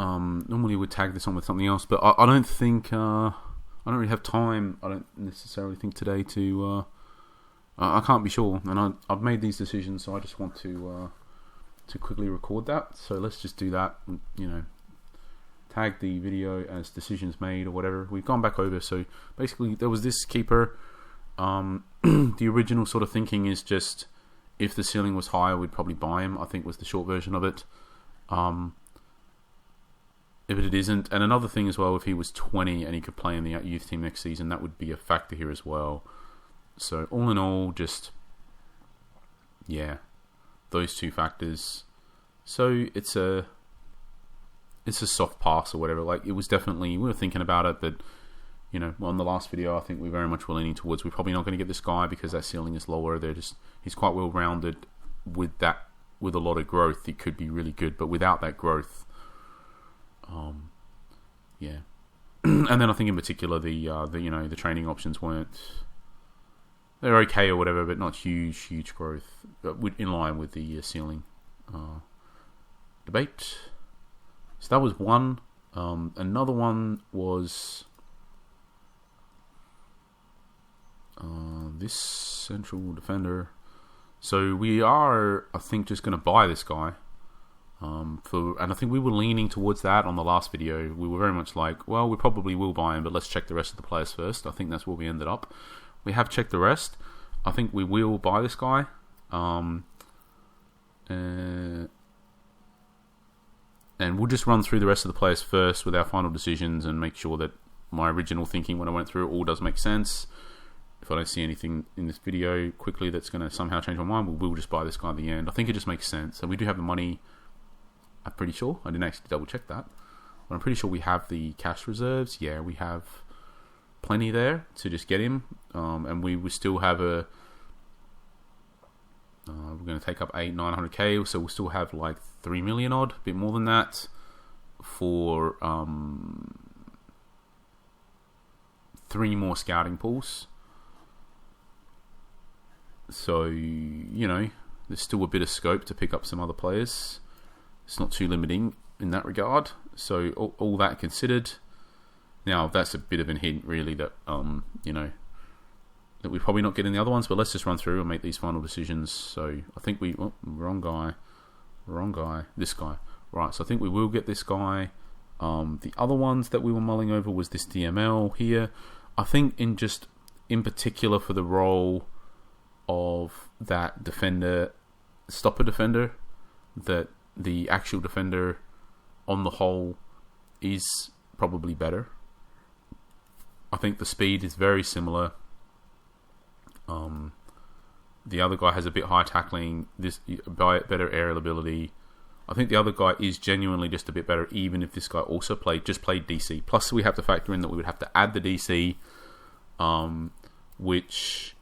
Normally we'd tag this on with something else, but I don't think I don't really have time. I don't necessarily think today to. I can't be sure, and I've made these decisions, so I just want to quickly record that. So let's just do that. Tag the video as decisions made or whatever. We've gone back over. So basically, there was this keeper. The original sort of thinking is just if the ceiling was higher, we'd probably buy him. I think was the short version of it. If it isn't, and another thing as well, if he was 20 and he could play in the youth team next season, that would be a factor here as well. So all in all, just those two factors. So it's a soft pass or whatever. Like it was definitely, we were thinking about it, but on the last video, I think we very much were leaning towards we're probably not going to get this guy because that ceiling is lower. He's quite well rounded with a lot of growth. He could be really good, but without that growth. And then I think in particular the training options they're okay or whatever, but not huge growth, but in line with the ceiling debate. So that was one. Another one was this central defender. So we are, I think, just going to buy this guy. And I think we were leaning towards that on the last video. We were very much like, well, we probably will buy him, but let's check the rest of the players first. I think that's where we ended up. We have checked the rest. I think we will buy this guy. And we'll just run through the rest of the players first with our final decisions and make sure that my original thinking when I went through it all does make sense. If I don't see anything in this video quickly that's going to somehow change my mind, we'll just buy this guy at the end. I think it just makes sense. And we do have the money. I'm pretty sure. I didn't actually double check that. But I'm pretty sure we have the cash reserves. Yeah, we have plenty there to just get him. And we will still have we're going to take up 900k. So we'll still have like 3 million odd, a bit more than that, for 3 more scouting pools. So, there's still a bit of scope to pick up some other players. It's not too limiting in that regard. So all that considered, now that's a bit of a hint really that that we're probably not getting the other ones, but let's just run through and make these final decisions. So I think wrong guy, this guy. Right, so I think we will get this guy. The other ones that we were mulling over was this DML here. I think in particular for the role of that defender, stopper defender, that the actual defender on the whole is probably better. I think the speed is very similar. The other guy has a bit higher tackling, better aerial ability. I think the other guy is genuinely just a bit better, even if this guy also played DC. Plus we have to factor in that we would have to add the DC, which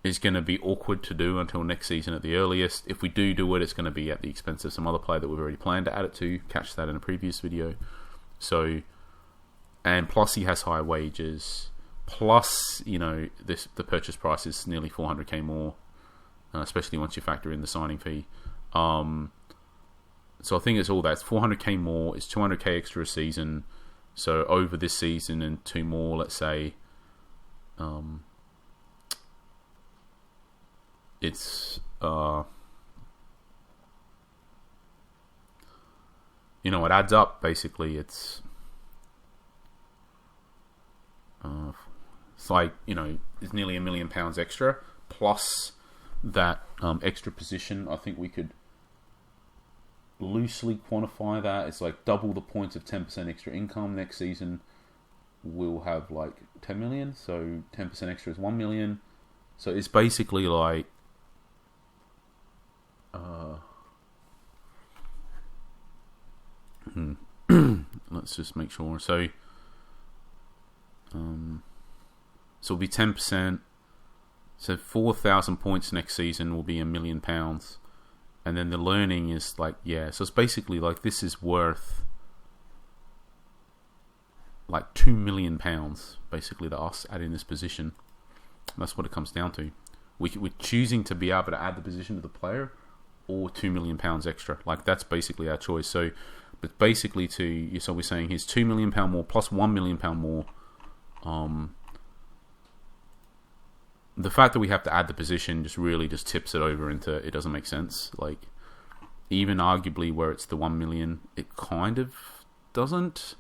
is going to be awkward to do until next season at the earliest. If we do it, it's going to be at the expense of some other player that we've already planned to add it to. Catch that in a previous video. So, and plus he has higher wages. Plus, the purchase price is nearly 400k more, especially once you factor in the signing fee. So I think it's all that. It's 400k more. It's 200k extra a season. So over this season and 2 more, let's say. It's it adds up. Basically, it's like it's nearly £1 million extra plus that extra position. I think we could loosely quantify that. It's like double the points of 10% extra income next season. We'll have like 10 million, so 10% extra is 1 million. So it's basically like let's just make sure. So it'll be 10%. So 4,000 points next season will be £1 million, and then the learning is like so it's basically like this is worth like £2 million basically to us adding this position. That's what it comes down to. We're choosing to be able to add the position to the player or £2 million extra. Like that's basically our choice. So But basically, so we're saying he's £2 million more plus £1 million more. The fact that we have to add the position just really just tips it over into it doesn't make sense. Like, even arguably where it's the 1 million, it kind of doesn't,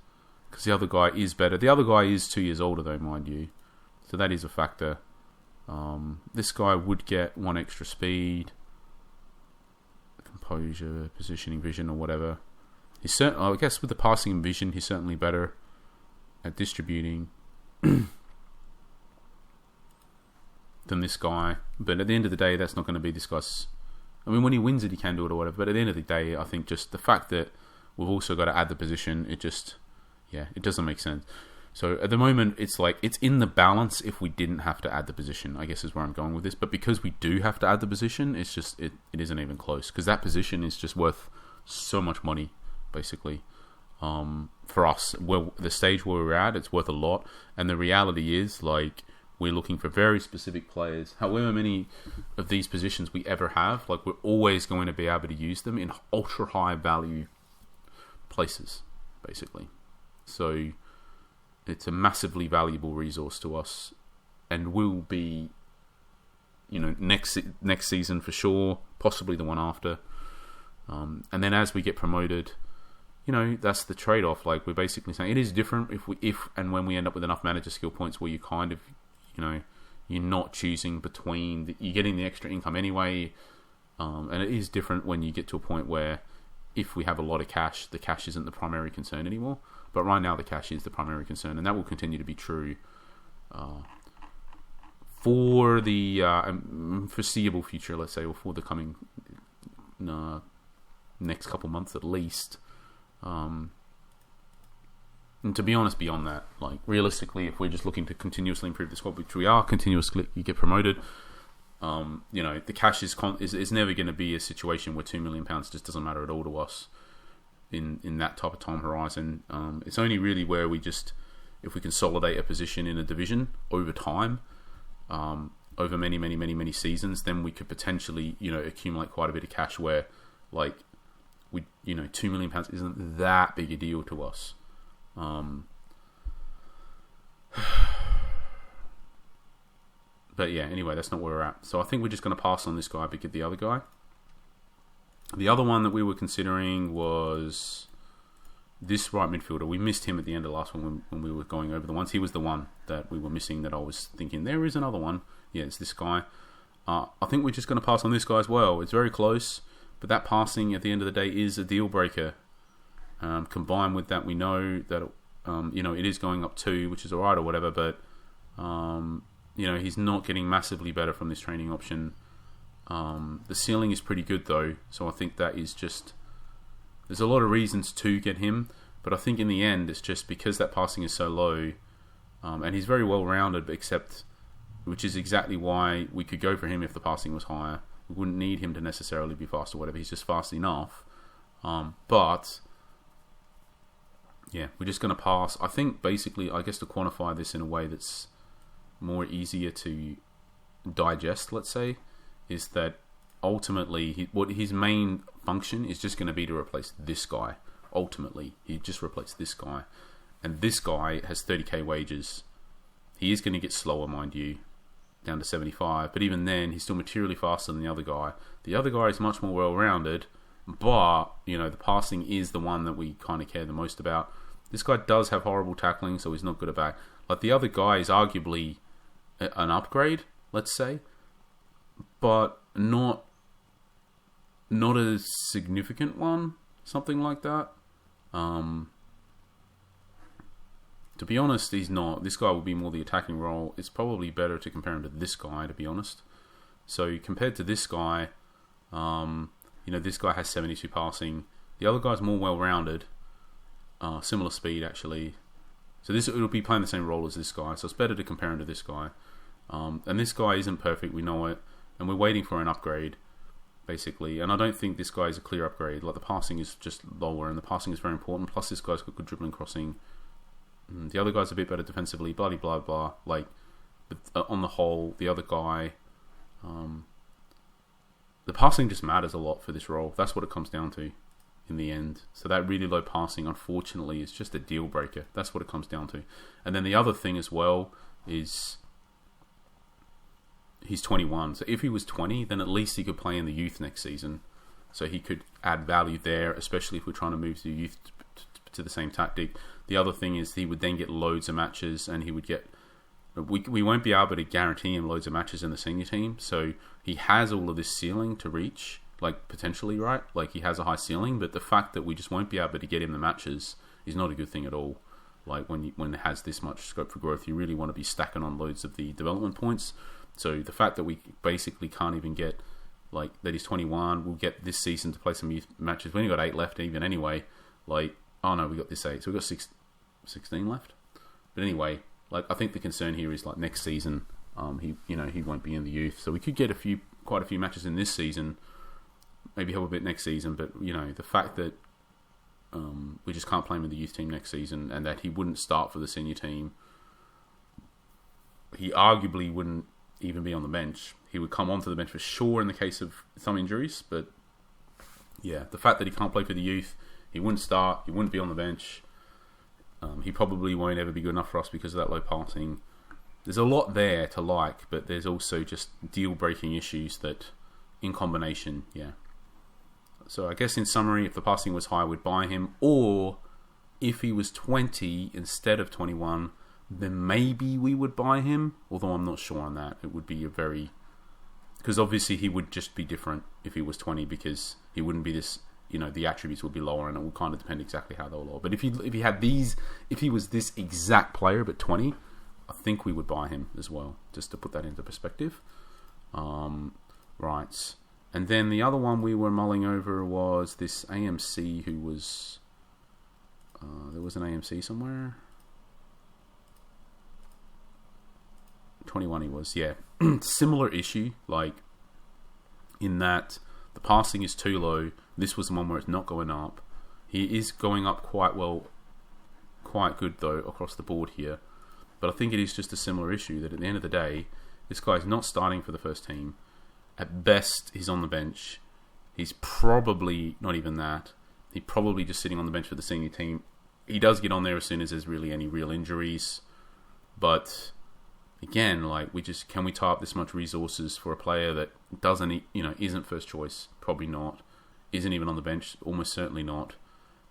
because the other guy is better. The other guy is 2 years older though, mind you, so that is a factor. This guy would get 1 extra speed, composure, positioning, vision, or whatever. He's I guess with the passing and vision, he's certainly better at distributing than this guy. But at the end of the day, that's not going to be this guy's. I mean, when he wins it, he can do it or whatever. But at the end of the day, I think just the fact that we've also got to add the position, it doesn't make sense. So at the moment, it's like it's in the balance if we didn't have to add the position, I guess is where I'm going with this. But because we do have to add the position, it's just it isn't even close, because that position is just worth so much money, basically. For us, the stage where we're at, it's worth a lot. And the reality is, like, we're looking for very specific players. However many of these positions we ever have, like, we're always going to be able to use them in ultra high value places, basically. So it's a massively valuable resource to us, and will be, next season for sure, possibly the one after. And then as we get promoted, that's the trade-off. Like, we're basically saying it is different if and when we end up with enough manager skill points where you kind of, you're not choosing between, you're getting the extra income anyway. And it is different when you get to a point where if we have a lot of cash, the cash isn't the primary concern anymore. But right now the cash is the primary concern, and that will continue to be true for the foreseeable future, let's say, or for the coming next couple months at least. And to be honest, beyond that, like, realistically, if we're just looking to continuously improve the squad, which we are continuously, you get promoted. The cash is never going to be a situation where £2 million just doesn't matter at all to us in that type of time horizon. It's only really where if we consolidate a position in a division over time, over many seasons, then we could potentially accumulate quite a bit of cash where, like, £2 million isn't that big a deal to us. But yeah, anyway, that's not where we're at. So I think we're just going to pass on this guy but get the other guy. The other one that we were considering was this right midfielder. We missed him at the end of last one when we were going over the ones. He was the one that we were missing, that I was thinking, there is another one. Yeah, it's this guy. I think we're just going to pass on this guy as well. It's very close, but that passing at the end of the day is a deal breaker. Combined with that, we know that it is going up 2, which is alright or whatever, but he's not getting massively better from this training option. The ceiling is pretty good though, so I think that is just, there's a lot of reasons to get him, but I think in the end it's just because that passing is so low, and he's very well rounded, which is exactly why we could go for him if the passing was higher. We wouldn't need him to necessarily be fast or whatever, he's just fast enough. But yeah, we're just going to pass. I think basically, I guess to quantify this in a way that's more easier to digest, let's say, is that ultimately what his main function is just going to be to replace this guy. Ultimately, he just replaced this guy, and this guy has 30k wages. He is going to get slower, mind you, down to 75, but even then he's still materially faster than the other guy. The other guy is much more well-rounded, but the passing is the one that we kind of care the most about. This guy does have horrible tackling, so he's not good at back. Like, the other guy is arguably an upgrade, let's say, but not a significant one, something like that. To be honest, he's not. This guy will be more the attacking role. It's probably better to compare him to this guy, to be honest. So compared to this guy, this guy has 72 passing. The other guy's more well-rounded. Similar speed, actually. So it'll be playing the same role as this guy. So it's better to compare him to this guy. And this guy isn't perfect, we know it. And we're waiting for an upgrade, basically. And I don't think this guy is a clear upgrade. Like, the passing is just lower, and the passing is very important. Plus, this guy's got good dribbling, crossing. The other guy's a bit better defensively, blah, blah, blah, blah. Like, on the whole, the other guy... the passing just matters a lot for this role. That's what it comes down to. in the end. So that really low passing, unfortunately, is just a deal breaker. That's what it comes down to. And then the other thing as well is he's 21. So if he was 20, then at least he could play in the youth next season. So he could add value there, especially if we're trying to move the youth to the same tactic. The other thing is he would then get loads of matches, and he would get... We won't be able to guarantee him loads of matches in the senior team. So he has all of this ceiling to reach, like potentially, right? Like he has a high ceiling, but the fact that we just won't be able to get him the matches is not a good thing at all. Like when it has this much scope for growth, you really want to be stacking on loads of the development points. So the fact that we basically can't even get, like, that he's 21, we'll get this season to play some youth matches. We only got 8 left even anyway. Like, oh no, we got this 8, so we got 16 left. But anyway, like, I think the concern here is, like, next season, he won't be in the youth, so we could get quite a few matches in this season, maybe help a bit next season. But the fact that we just can't play him in the youth team next season, and that he wouldn't start for the senior team, he arguably wouldn't even be on the bench. He would come onto the bench for sure in the case of some injuries, but yeah, the fact that he can't play for the youth, he wouldn't start, he wouldn't be on the bench. He probably won't ever be good enough for us because of that low passing. There's a lot there to like, but there's also just deal-breaking issues that, in combination, yeah. So I guess in summary, if the passing was high, we'd buy him. Or if he was 20 instead of 21, then maybe we would buy him. Although I'm not sure on that. It would be a very... Because obviously he would just be different if he was 20, because he wouldn't be this... the attributes would be lower, and it would kind of depend exactly how they were lower. But if he was this exact player but 20, I think we would buy him as well, just to put that into perspective. Right. And then the other one we were mulling over was this AMC who was... there was an AMC somewhere. 21 he was, yeah. Similar issue, like, in that the passing is too low. This was the one where it's not going up. He is going up quite good though across the board here. But I think it is just a similar issue that at the end of the day, this guy's not starting for the first team. At best, he's on the bench. He's probably not even that. He's probably just sitting on the bench for the senior team. He does get on there as soon as there's really any real injuries. But again, like, can we tie up this much resources for a player that isn't first choice? Probably not. Isn't even on the bench? Almost certainly not.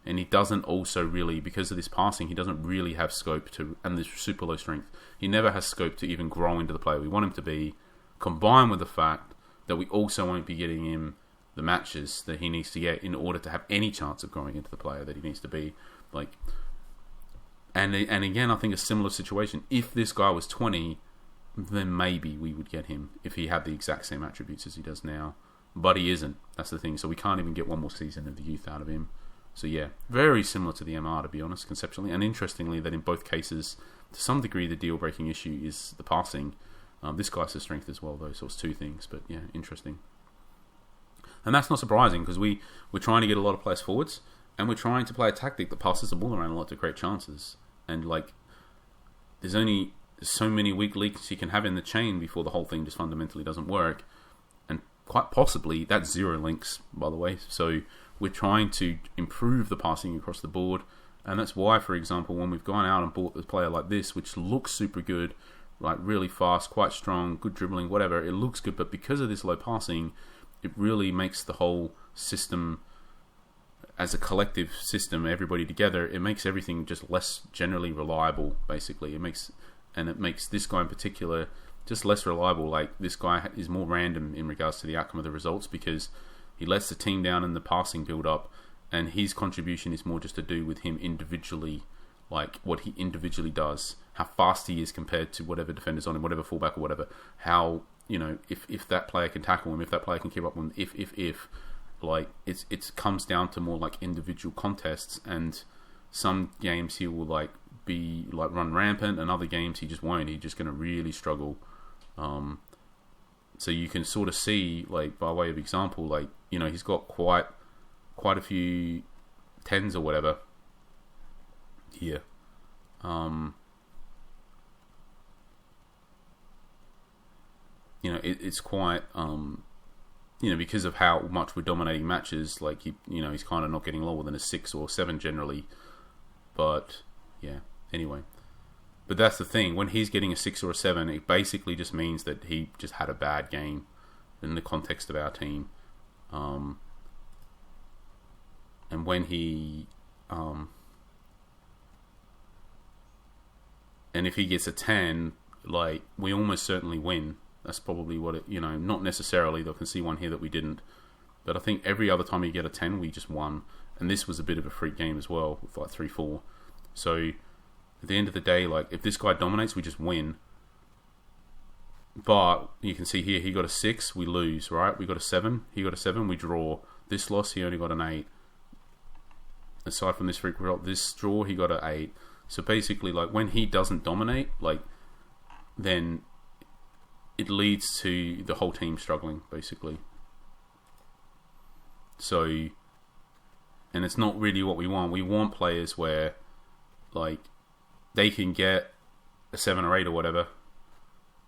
And he doesn't also really, because of this passing, he doesn't really have scope to, and this super low strength, he never has scope to even grow into the player we want him to be, combined with the fact that we also won't be getting him the matches that he needs to get in order to have any chance of growing into the player that he needs to be. Like, and again, I think a similar situation. If this guy was 20, then maybe we would get him if he had the exact same attributes as he does now. But he isn't. That's the thing. So we can't even get one more season of the youth out of him. So yeah, very similar to the MR, to be honest, conceptually. And interestingly, that in both cases, to some degree, the deal-breaking issue is the passing. This guy has strength as well, though, so it's two things. But yeah, interesting. And that's not surprising, because we're trying to get a lot of players forwards, and we're trying to play a tactic that passes the ball around a lot to create chances. And like, there's only so many weak links you can have in the chain before the whole thing just fundamentally doesn't work. And quite possibly, that's 0 links, by the way. So we're trying to improve the passing across the board. And that's why, for example, when we've gone out and bought a player like this, which looks super good, like really fast, quite strong, good dribbling, whatever, it looks good. But because of this low passing, it really makes the whole system, as a collective system, everybody together, it makes everything just less generally reliable, basically. It makes this guy in particular just less reliable. Like, this guy is more random in regards to the outcome of the results, because he lets the team down in the passing build up, and his contribution is more just to do with him individually, like what he individually does, how fast he is compared to whatever defender's on him, whatever fullback or whatever, how, if that player can tackle him, if that player can keep up with him, if like, it comes down to more like individual contests. And some games he will like be like run rampant, and other games he just won't. He's just going to really struggle. So you can sort of see, like, by way of example, like, he's got quite a few 10s or whatever here. It's quite because of how much we're dominating matches, like he's kind of not getting lower than a 6 or 7 generally. But yeah, anyway. But that's the thing. When he's getting a 6 or a 7, it basically just means that he just had a bad game in the context of our team. And when he... and if he gets a 10, like, we almost certainly win. That's probably what it... not necessarily. I can see one here that we didn't. But I think every other time you get a 10, we just won. And this was a bit of a freak game as well, with like 3-4. So... at the end of the day, like, if this guy dominates, we just win. But you can see here, he got a 6, we lose, right? We got a 7, he got a 7, we draw. This loss, he only got an 8. Aside from this freak result, this draw, he got an 8. So basically, like, when he doesn't dominate, like, then it leads to the whole team struggling, basically. So, and it's not really what we want. We want players where, like, they can get a 7 or 8 or whatever,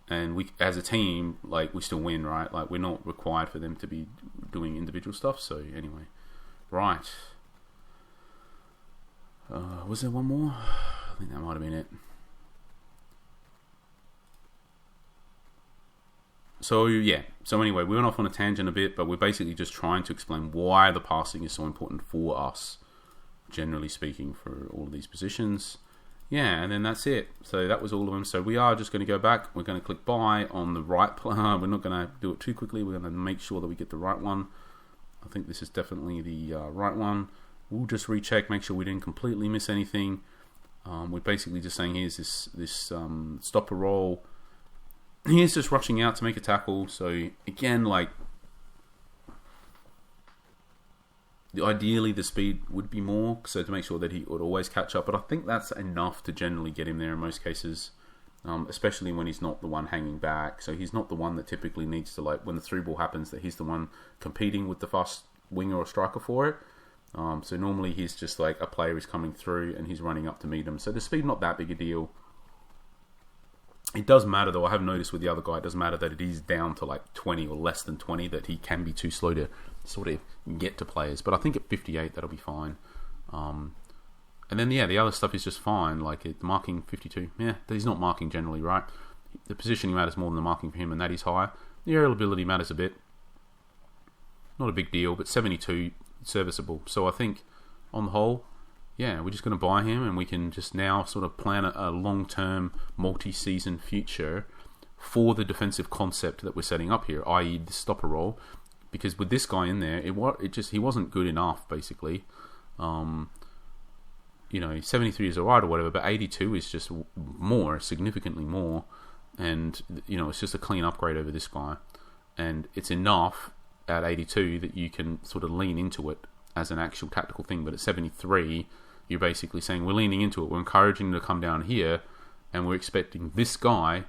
and we, as a team, like, we still win, right? Like, we're not required for them to be doing individual stuff. So anyway, right. Was there one more? I think that might have been it. So yeah. So anyway, we went off on a tangent a bit, but we're basically just trying to explain why the passing is so important for us, generally speaking, for all of these positions. Yeah, and then that's it. So that was all of them. So we are just going to go back. We're going to click buy on the right plan. We're not going to do it too quickly. We're going to make sure that we get the right one. I think this is definitely the right one. We'll just recheck, make sure we didn't completely miss anything. We're basically just saying here's this stopper roll. He's just rushing out to make a tackle. So again, like, ideally the speed would be more, so to make sure that he would always catch up. But I think that's enough to generally get him there in most cases, especially when he's not the one hanging back. So he's not the one that typically needs to, like, when the through ball happens, that he's the one competing with the fast winger or striker for it. So normally he's just like a player is coming through and he's running up to meet him. So the speed, not that big a deal. It does matter though. I have noticed with the other guy, it does matter that it is down to like 20 or less than 20, that he can be too slow to sort of get to players. But I think at 58 that'll be fine. And then yeah, the other stuff is just fine. Like the marking 52, yeah, he's not marking generally, right? The positioning matters more than the marking for him, and that is high. The aerial ability matters a bit. Not a big deal, but 72 serviceable. So I think on the whole, yeah, we're just going to buy him, and we can just now sort of plan a long-term, multi-season future for the defensive concept that we're setting up here, i.e. the stopper role. Because with this guy in there, he wasn't good enough, basically. 73 is alright or whatever, but 82 is just more, significantly more. And, it's just a clean upgrade over this guy. And it's enough at 82 that you can sort of lean into it as an actual tactical thing. But at 73, you're basically saying we're leaning into it. We're encouraging him to come down here, and we're expecting this guy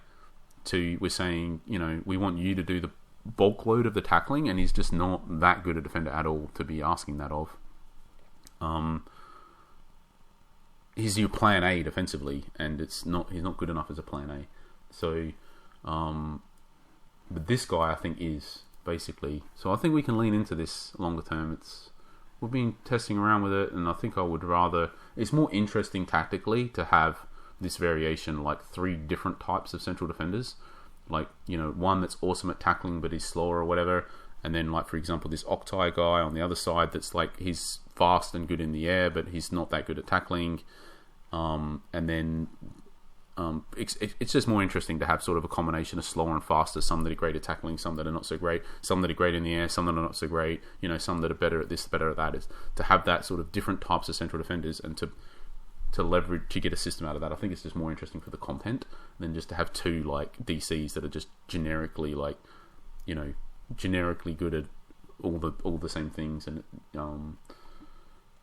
we're saying, we want you to do the bulk load of the tackling, and he's just not that good a defender at all to be asking that of. He's your plan A defensively, and he's not good enough as a plan A. So, but this guy I think is basically. So I think we can lean into this longer term. We've been testing around with it, and I think I would rather. It's more interesting tactically to have this variation, like 3 different types of central defenders. Like, one that's awesome at tackling but he's slower or whatever, and then, like, for example, this Octai guy on the other side that's like, he's fast and good in the air but he's not that good at tackling. And then it's just more interesting to have sort of a combination of slower and faster, some that are great at tackling, some that are not so great, some that are great in the air, some that are not so great, some that are better at this, better at that. Is to have that sort of different types of central defenders, and to leverage, to get a system out of that. I think it's just more interesting for the content than just to have 2 like DCs that are just generically like, generically good at all the same things and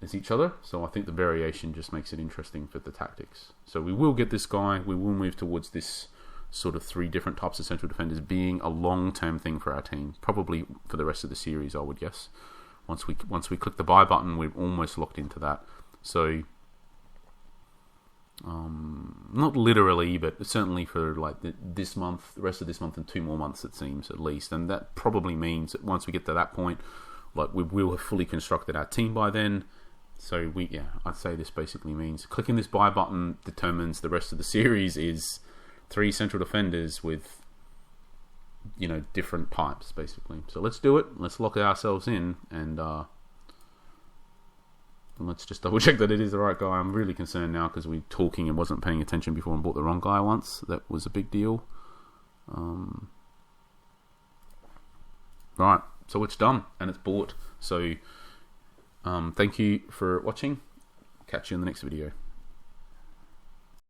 as each other. So I think the variation just makes it interesting for the tactics. So we will get this guy. We will move towards this sort of 3 different types of central defenders being a long-term thing for our team, probably for the rest of the series, I would guess. Once we click the buy button, we're almost locked into that. So not literally, but certainly for like this month, the rest of this month, and 2 more months, it seems, at least. And that probably means that once we get to that point, like, we will have fully constructed our team by then. So I'd say this basically means clicking this buy button determines the rest of the series is 3 central defenders with, different pipes, basically. So let's do it. Let's lock ourselves in, and let's just double check that it is the right guy. I'm really concerned now because we're talking and wasn't paying attention before and bought the wrong guy once. That was a big deal. Right, so it's done and it's bought. So thank you for watching. Catch you in the next video.